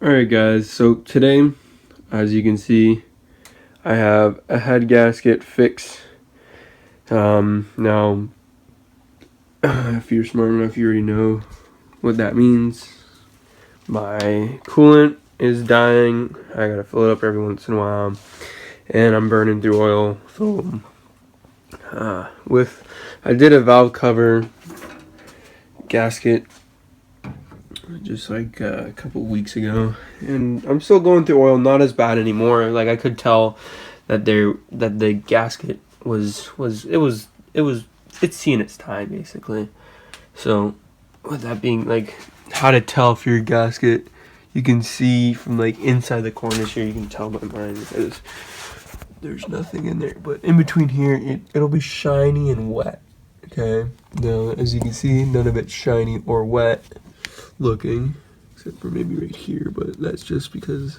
Alright guys, so today, as you can see, I have a head gasket fix. Now, if you're smart enough, you already know what that means. My coolant is dying. I gotta fill it up every once in a while, and I'm burning through oil. So, I did a valve cover gasket just like a couple weeks ago, and I'm still going through oil. Not as bad anymore. Like I could tell that the gasket it's seen its time basically. So with that being, like, how to tell if your gasket, you can see from like inside the corners here, you can tell by mine because there's nothing in there, but in between here it'll be shiny and wet. Okay, now as you can see, none of it's shiny or wet looking, except for maybe right here, but that's just because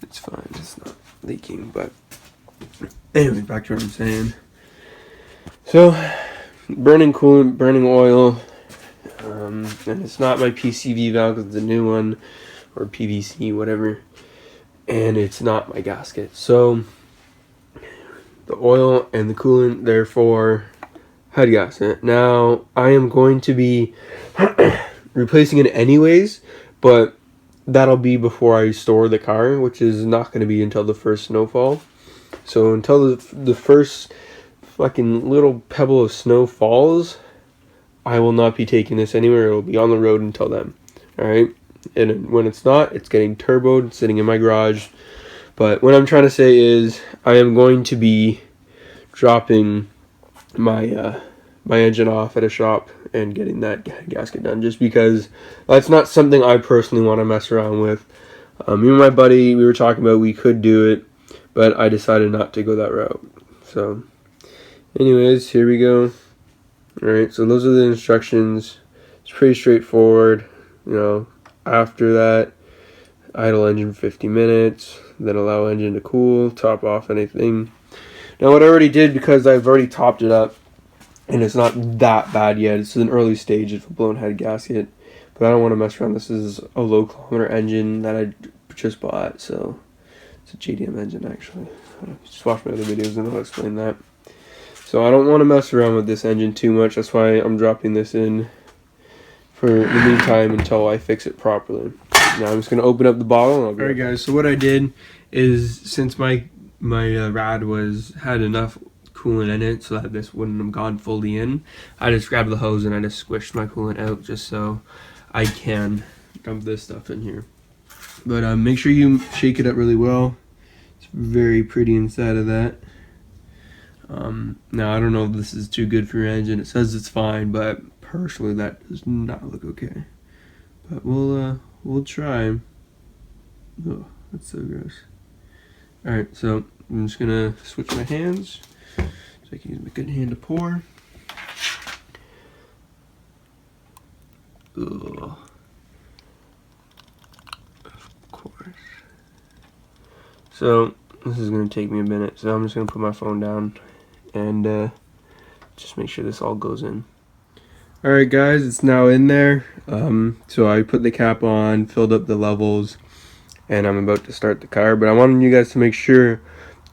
it's fine, it's not leaking. But anyway, back to what I'm saying. So burning coolant, burning oil, and it's not my PCV valve because it's a new one, or PVC, whatever, and it's not my gasket. So the oil and the coolant, therefore head gasket. Now I am going to be replacing it anyways, but that'll be before I store the car, which is not going to be until the first snowfall. So until the first fucking little pebble of snow falls, I will not be taking this anywhere. It'll be on the road until then. Alright? And when it's not, it's getting turboed, sitting in my garage. But what I'm trying to say is, I am going to be dropping my my engine off at a shop and getting that gasket done, just because that's not something I personally want to mess around with. Me and my buddy, we were talking about we could do it, but I decided not to go that route. So anyways, here we go. Alright, so those are the instructions. It's pretty straightforward. After that, idle engine for 50 minutes, then allow engine to cool, top off anything. Now what I already did, because I've already topped it up, and it's not that bad yet, it's an early stage of a blown head gasket, but I don't want to mess around. This is a low kilometer engine that I just bought, so it's a JDM engine actually. Just watch my other videos and I'll explain that. So I don't want to mess around with this engine too much, that's why I'm dropping this in for the meantime until I fix it properly. Now I'm just going to open up the bottle and I'll be Alright guys, so what I did is, since my rad had enough coolant in it so that this wouldn't have gone fully in, I just grabbed the hose and I just squished my coolant out just so I can dump this stuff in here. But make sure you shake it up really well. It's very pretty inside of that. Now I don't know if this is too good for your engine. It says it's fine, but personally that does not look okay. But we'll try. Oh, that's so gross. Alright, so I'm just gonna switch my hands so I can use my good hand to pour. Ugh. Of course. So this is gonna take me a minute, so I'm just gonna put my phone down and just make sure this all goes in. Alright guys, it's now in there. So I put the cap on, filled up the levels, and I'm about to start the car. But I wanted you guys to make sure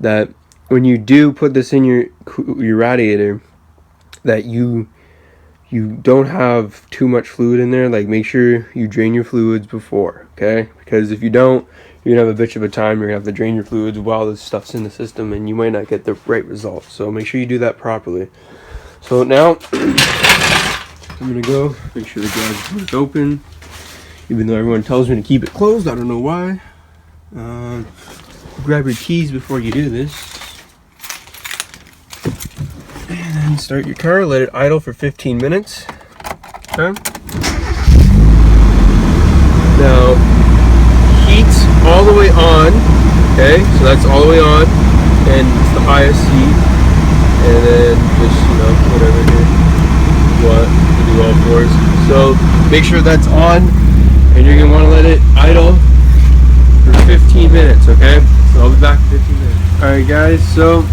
that when you do put this in your radiator, that you don't have too much fluid in there. Like, make sure you drain your fluids before, okay? Because if you don't, you're gonna have a bitch of a time. You're gonna have to drain your fluids while this stuff's in the system, and you might not get the right results. So make sure you do that properly. So now I'm gonna go make sure the garage door is open, even though everyone tells me to keep it closed. I don't know why. Grab your keys before you do this, and then start your car. Let it idle for 15 minutes. Okay. Now, heat's all the way on. Okay, so that's all the way on, and it's the highest heat. And then just, whatever here you want to do all fours. So make sure that's on, and you're gonna want to let it idle for 15 minutes. Okay, so I'll be back in 15 minutes. Alright guys, so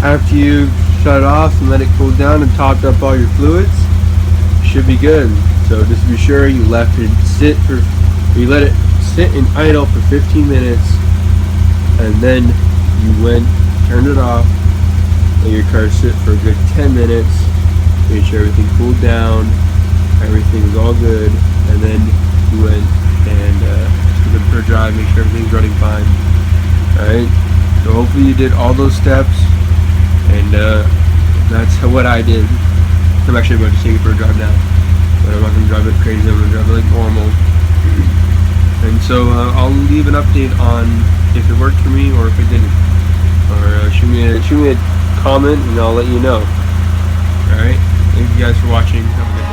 after you shut it off and let it cool down and topped up all your fluids, you should be good. So just be sure you left it sit for, you let it sit and idle for 15 minutes, and then you turned it off, let your car sit for a good 10 minutes, made sure everything cooled down, everything was all good, and then you went and took it for a drive, make sure everything's running fine. Alright, so hopefully you did all those steps, and that's what I did. I'm actually about to take it for a drive now, but I'm not going to drive it crazy, I'm going to drive it like normal. And so I'll leave an update on if it worked for me or if it didn't. Or shoot me a comment and I'll let you know. Alright, thank you guys for watching. Have a good day.